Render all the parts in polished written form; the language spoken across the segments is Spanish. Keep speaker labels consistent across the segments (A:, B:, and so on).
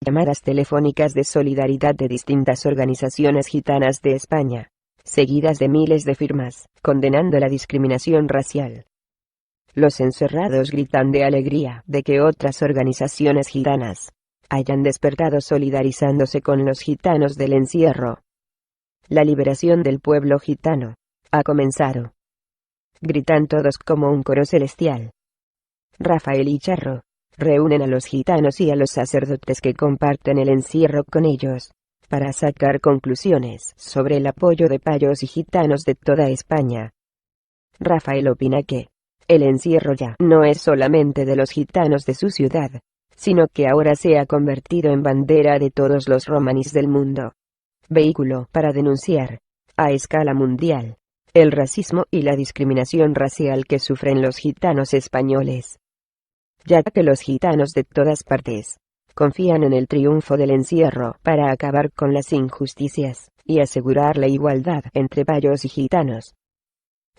A: llamadas telefónicas de solidaridad de distintas organizaciones gitanas de España, seguidas de miles de firmas, condenando la discriminación racial. Los encerrados gritan de alegría de que otras organizaciones gitanas hayan despertado solidarizándose con los gitanos del encierro. La liberación del pueblo gitano ha comenzado. Gritan todos como un coro celestial. Rafael y Charro reúnen a los gitanos y a los sacerdotes que comparten el encierro con ellos, para sacar conclusiones sobre el apoyo de payos y gitanos de toda España. Rafael opina que el encierro ya no es solamente de los gitanos de su ciudad, sino que ahora se ha convertido en bandera de todos los romaníes del mundo. Vehículo para denunciar, a escala mundial, el racismo y la discriminación racial que sufren los gitanos españoles. Ya que los gitanos de todas partes confían en el triunfo del encierro para acabar con las injusticias y asegurar la igualdad entre payos y gitanos.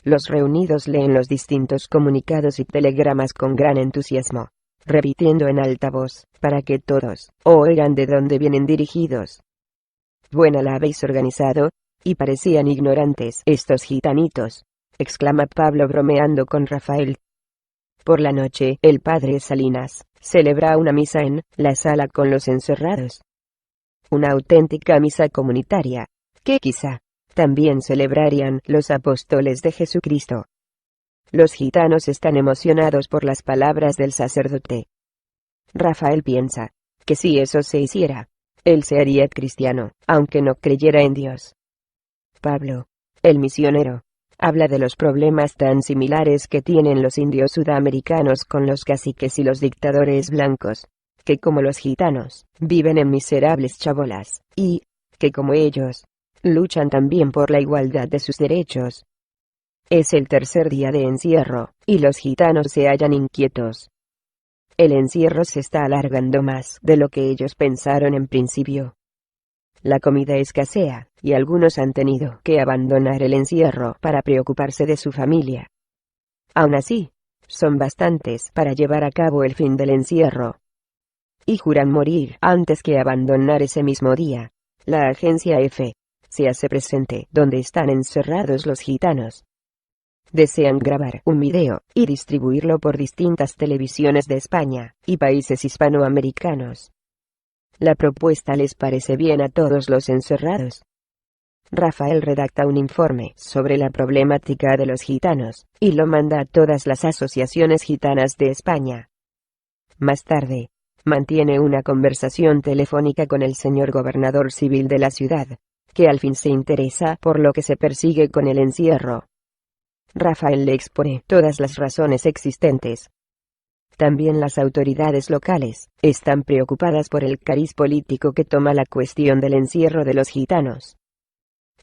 A: Los reunidos leen los distintos comunicados y telegramas con gran entusiasmo, repitiendo en alta voz, para que todos oigan de dónde vienen dirigidos. «Buena la habéis organizado, y parecían ignorantes estos gitanitos», exclama Pablo bromeando con Rafael. Por la noche, el padre Salinas celebra una misa en la sala con los encerrados. Una auténtica misa comunitaria, que quizá también celebrarían los apóstoles de Jesucristo. Los gitanos están emocionados por las palabras del sacerdote. Rafael piensa que si eso se hiciera, él se haría cristiano, aunque no creyera en Dios. Pablo, el misionero, habla de los problemas tan similares que tienen los indios sudamericanos con los caciques y los dictadores blancos, que como los gitanos, viven en miserables chabolas, y que como ellos, luchan también por la igualdad de sus derechos. Es el tercer día de encierro, y los gitanos se hallan inquietos. El encierro se está alargando más de lo que ellos pensaron en principio. La comida escasea, y algunos han tenido que abandonar el encierro para preocuparse de su familia. Aún así, son bastantes para llevar a cabo el fin del encierro. Y juran morir antes que abandonar ese mismo día. La agencia F se hace presente donde están encerrados los gitanos. Desean grabar un video y distribuirlo por distintas televisiones de España y países hispanoamericanos. La propuesta les parece bien a todos los encerrados. Rafael redacta un informe sobre la problemática de los gitanos, y lo manda a todas las asociaciones gitanas de España. Más tarde, mantiene una conversación telefónica con el señor gobernador civil de la ciudad, que al fin se interesa por lo que se persigue con el encierro. Rafael le expone todas las razones existentes. También las autoridades locales están preocupadas por el cariz político que toma la cuestión del encierro de los gitanos.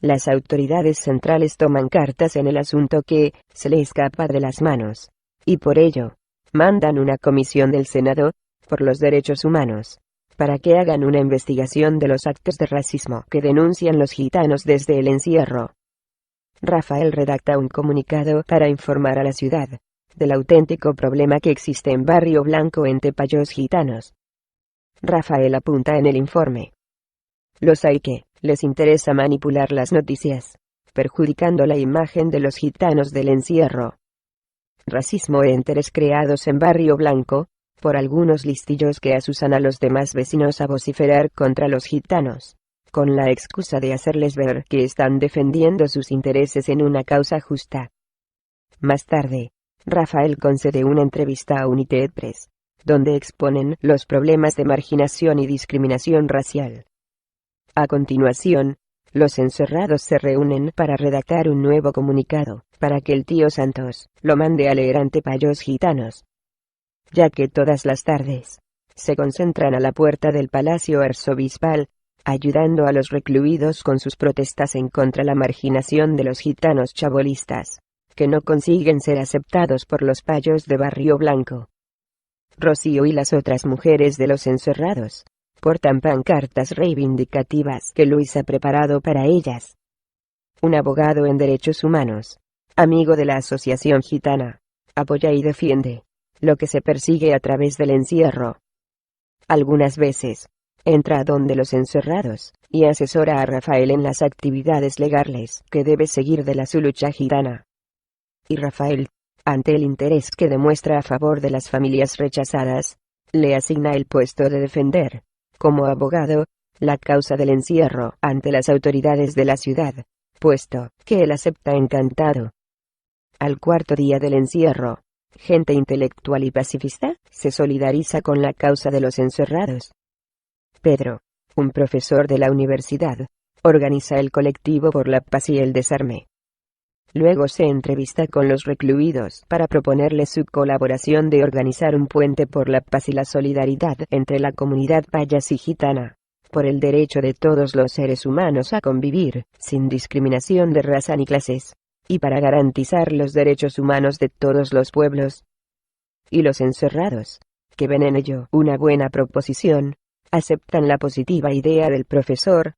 A: Las autoridades centrales toman cartas en el asunto que se le escapa de las manos, y por ello, mandan una comisión del Senado por los Derechos Humanos, para que hagan una investigación de los actos de racismo que denuncian los gitanos desde el encierro. Rafael redacta un comunicado para informar a la ciudad del auténtico problema que existe en Barrio Blanco entre payos gitanos. Rafael apunta en el informe: los hay que les interesa manipular las noticias, perjudicando la imagen de los gitanos del encierro. Racismo e interés creados en Barrio Blanco, por algunos listillos que asusan a los demás vecinos a vociferar contra los gitanos, con la excusa de hacerles ver que están defendiendo sus intereses en una causa justa. Más tarde, Rafael concede una entrevista a United Press, donde exponen los problemas de marginación y discriminación racial. A continuación, los encerrados se reúnen para redactar un nuevo comunicado, para que el tío Santos lo mande a leer ante payos gitanos. Ya que todas las tardes se concentran a la puerta del Palacio Arzobispal, ayudando a los recluidos con sus protestas en contra la marginación de los gitanos chabolistas, que no consiguen ser aceptados por los payos de Barrio Blanco. Rocío y las otras mujeres de los encerrados portan pancartas reivindicativas que Luis ha preparado para ellas. Un abogado en derechos humanos, amigo de la Asociación Gitana, apoya y defiende lo que se persigue a través del encierro. Algunas veces, entra donde los encerrados, y asesora a Rafael en las actividades legales que debe seguir de su lucha gitana. Y Rafael, ante el interés que demuestra a favor de las familias rechazadas, le asigna el puesto de defender, como abogado, la causa del encierro ante las autoridades de la ciudad, puesto que él acepta encantado. Al cuarto día del encierro, gente intelectual y pacifista se solidariza con la causa de los encerrados. Pedro, un profesor de la universidad, organiza el colectivo por la paz y el desarme. Luego se entrevista con los recluidos para proponerles su colaboración de organizar un puente por la paz y la solidaridad entre la comunidad payas y gitana, por el derecho de todos los seres humanos a convivir, sin discriminación de raza ni clases, y para garantizar los derechos humanos de todos los pueblos. Y los encerrados, que ven en ello una buena proposición, aceptan la positiva idea del profesor.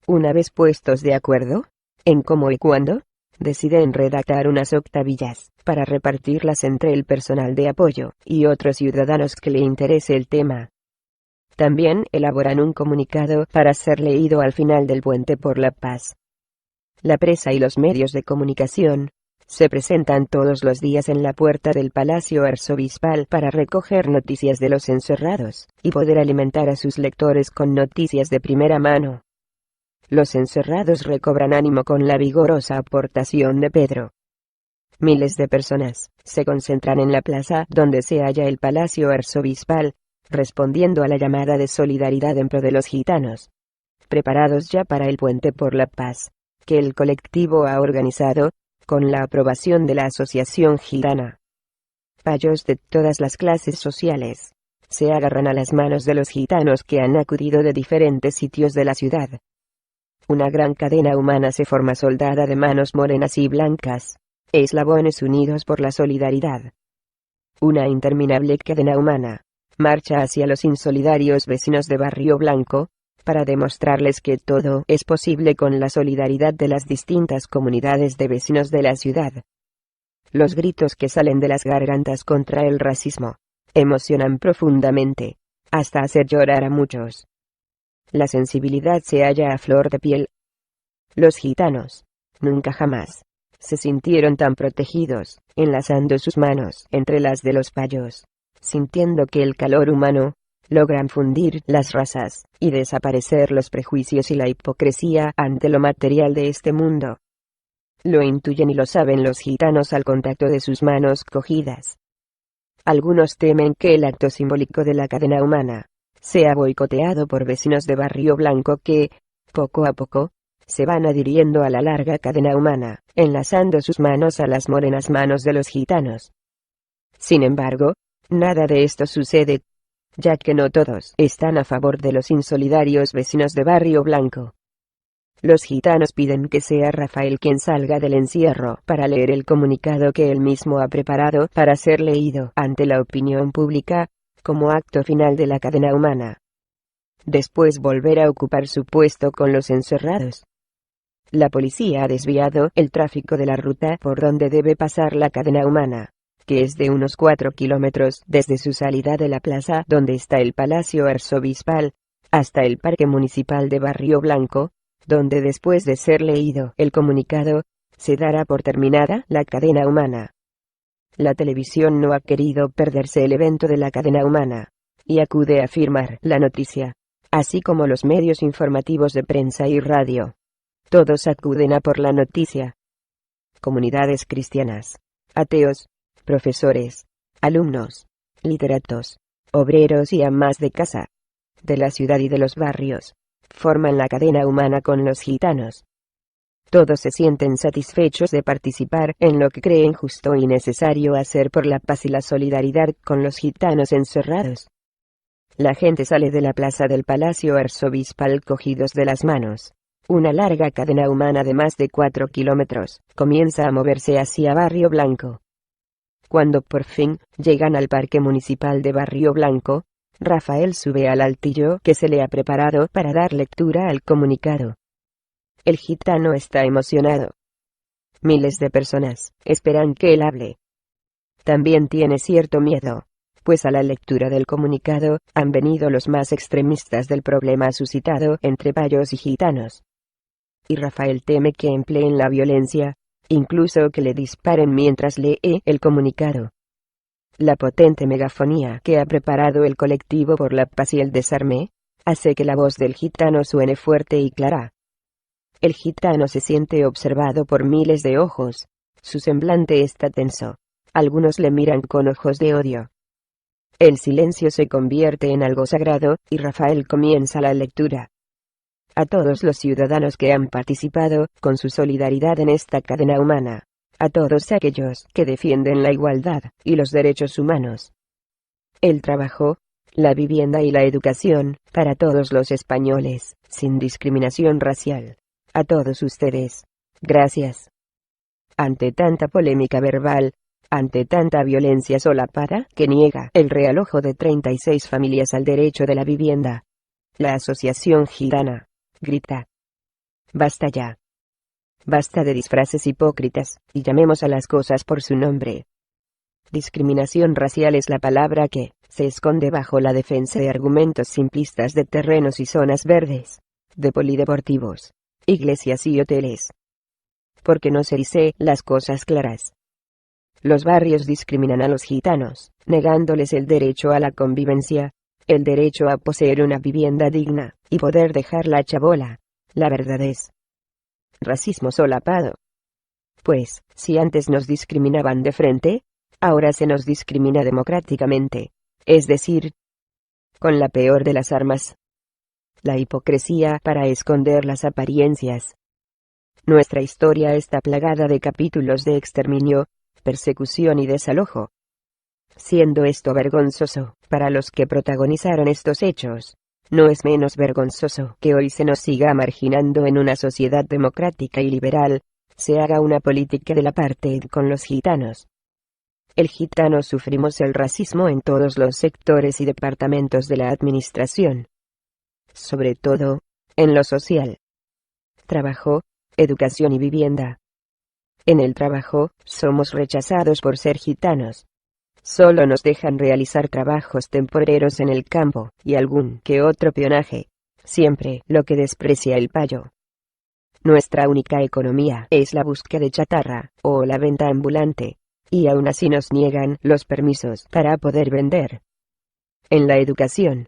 A: Una vez puestos de acuerdo en cómo y cuándo, deciden redactar unas octavillas para repartirlas entre el personal de apoyo y otros ciudadanos que le interese el tema. También elaboran un comunicado para ser leído al final del puente por la paz. La prensa y los medios de comunicación se presentan todos los días en la puerta del Palacio Arzobispal para recoger noticias de los encerrados y poder alimentar a sus lectores con noticias de primera mano. Los encerrados recobran ánimo con la vigorosa aportación de Pedro. Miles de personas se concentran en la plaza donde se halla el Palacio Arzobispal, respondiendo a la llamada de solidaridad en pro de los gitanos, preparados ya para el puente por la paz, que el colectivo ha organizado, con la aprobación de la Asociación Gitana. Payos de todas las clases sociales se agarran a las manos de los gitanos que han acudido de diferentes sitios de la ciudad. Una gran cadena humana se forma soldada de manos morenas y blancas, eslabones unidos por la solidaridad. Una interminable cadena humana marcha hacia los insolidarios vecinos de Barrio Blanco, para demostrarles que todo es posible con la solidaridad de las distintas comunidades de vecinos de la ciudad. Los gritos que salen de las gargantas contra el racismo emocionan profundamente, hasta hacer llorar a muchos. La sensibilidad se halla a flor de piel. Los gitanos, nunca jamás, se sintieron tan protegidos, enlazando sus manos entre las de los payos, sintiendo que el calor humano logran fundir las razas y desaparecer los prejuicios y la hipocresía ante lo material de este mundo. Lo intuyen y lo saben los gitanos al contacto de sus manos cogidas. Algunos temen que el acto simbólico de la cadena humana sea boicoteado por vecinos de Barrio Blanco que, poco a poco, se van adhiriendo a la larga cadena humana, enlazando sus manos a las morenas manos de los gitanos. Sin embargo, nada de esto sucede, ya que no todos están a favor de los insolidarios vecinos de Barrio Blanco. Los gitanos piden que sea Rafael quien salga del encierro para leer el comunicado que él mismo ha preparado para ser leído ante la opinión pública, como acto final de la cadena humana. Después volver a ocupar su puesto con los encerrados. La policía ha desviado el tráfico de la ruta por donde debe pasar la cadena humana, que es de unos 4 kilómetros desde su salida de la plaza donde está el Palacio Arzobispal, hasta el Parque Municipal de Barrio Blanco, donde después de ser leído el comunicado, se dará por terminada la cadena humana. La televisión no ha querido perderse el evento de la cadena humana, y acude a firmar la noticia, así como los medios informativos de prensa y radio. Todos acuden a por la noticia. Comunidades cristianas, ateos, profesores, alumnos, literatos, obreros y amas de casa, de la ciudad y de los barrios, forman la cadena humana con los gitanos. Todos se sienten satisfechos de participar en lo que creen justo y necesario hacer por la paz y la solidaridad con los gitanos encerrados. La gente sale de la plaza del Palacio Arzobispal cogidos de las manos. Una larga cadena humana de más de 4 kilómetros comienza a moverse hacia Barrio Blanco. Cuando por fin llegan al Parque Municipal de Barrio Blanco, Rafael sube al altillo que se le ha preparado para dar lectura al comunicado. El gitano está emocionado. Miles de personas esperan que él hable. También tiene cierto miedo, pues a la lectura del comunicado, han venido los más extremistas del problema suscitado entre payos y gitanos. Y Rafael teme que empleen la violencia, incluso que le disparen mientras lee el comunicado. La potente megafonía que ha preparado el colectivo por la paz y el desarme, hace que la voz del gitano suene fuerte y clara. El gitano se siente observado por miles de ojos. Su semblante está tenso. Algunos le miran con ojos de odio. El silencio se convierte en algo sagrado, y Rafael comienza la lectura. A todos los ciudadanos que han participado, con su solidaridad en esta cadena humana. A todos aquellos que defienden la igualdad y los derechos humanos. El trabajo, la vivienda y la educación, para todos los españoles, sin discriminación racial. A todos ustedes. Gracias. Ante tanta polémica verbal, ante tanta violencia solapada que niega el realojo de 36 familias al derecho de la vivienda, la Asociación Gitana grita: basta ya. Basta de disfraces hipócritas, y llamemos a las cosas por su nombre. Discriminación racial es la palabra que se esconde bajo la defensa de argumentos simplistas de terrenos y zonas verdes, de polideportivos, iglesias y hoteles. Porque no se dice las cosas claras. Los barrios discriminan a los gitanos, negándoles el derecho a la convivencia, el derecho a poseer una vivienda digna, y poder dejar la chabola. La verdad es racismo solapado. Pues, si antes nos discriminaban de frente, ahora se nos discrimina democráticamente, es decir, con la peor de las armas: la hipocresía para esconder las apariencias. Nuestra historia está plagada de capítulos de exterminio, persecución y desalojo. Siendo esto vergonzoso para los que protagonizaron estos hechos, no es menos vergonzoso que hoy se nos siga marginando en una sociedad democrática y liberal, se haga una política de la apartheid con los gitanos. El gitano sufrimos el racismo en todos los sectores y departamentos de la administración. Sobre todo, en lo social. Trabajo, educación y vivienda. En el trabajo, somos rechazados por ser gitanos. Solo nos dejan realizar trabajos temporeros en el campo, y algún que otro peonaje. Siempre lo que desprecia el payo. Nuestra única economía es la búsqueda de chatarra, o la venta ambulante. Y aún así nos niegan los permisos para poder vender. En la educación.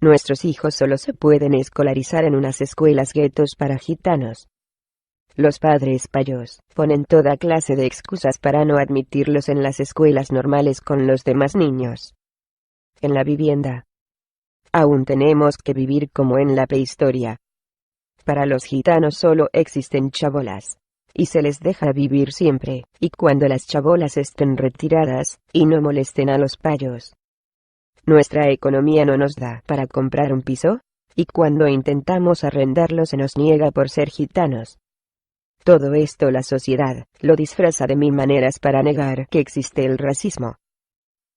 A: Nuestros hijos solo se pueden escolarizar en unas escuelas guetos para gitanos. Los padres payos ponen toda clase de excusas para no admitirlos en las escuelas normales con los demás niños. En la vivienda. Aún tenemos que vivir como en la prehistoria. Para los gitanos solo existen chabolas. Y se les deja vivir siempre, y cuando las chabolas estén retiradas, y no molesten a los payos. Nuestra economía no nos da para comprar un piso, y cuando intentamos arrendarlo se nos niega por ser gitanos. Todo esto la sociedad lo disfraza de mil maneras para negar que existe el racismo.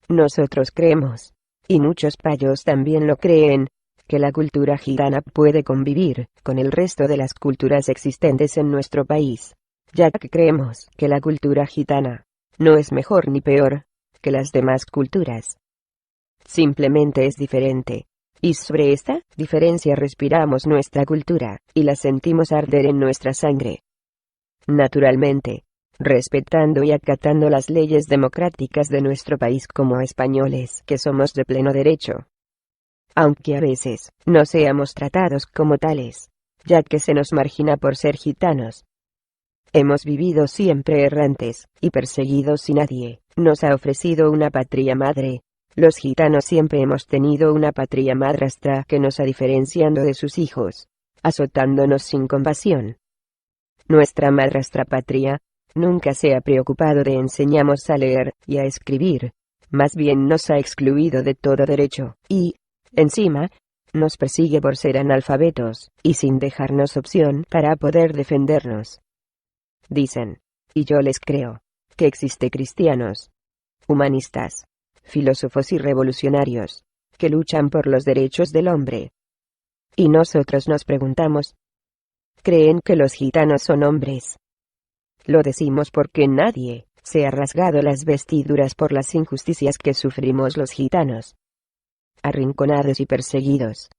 A: Nosotros creemos, y muchos payos también lo creen, que la cultura gitana puede convivir con el resto de las culturas existentes en nuestro país, ya que creemos que la cultura gitana no es mejor ni peor que las demás culturas. Simplemente es diferente. Y sobre esta diferencia respiramos nuestra cultura, y la sentimos arder en nuestra sangre. Naturalmente, respetando y acatando las leyes democráticas de nuestro país como españoles que somos de pleno derecho. Aunque a veces no seamos tratados como tales, ya que se nos margina por ser gitanos. Hemos vivido siempre errantes, y perseguidos y nadie nos ha ofrecido una patria madre. Los gitanos siempre hemos tenido una patria madrastra que nos ha diferenciado de sus hijos, azotándonos sin compasión. Nuestra madrastra patria nunca se ha preocupado de enseñarnos a leer y a escribir, más bien nos ha excluido de todo derecho, y, encima, nos persigue por ser analfabetos, y sin dejarnos opción para poder defendernos. Dicen, y yo les creo, que existe cristianos, humanistas, filósofos y revolucionarios, que luchan por los derechos del hombre. Y nosotros nos preguntamos, ¿creen que los gitanos son hombres? Lo decimos porque nadie se ha rasgado las vestiduras por las injusticias que sufrimos los gitanos. Arrinconados y perseguidos,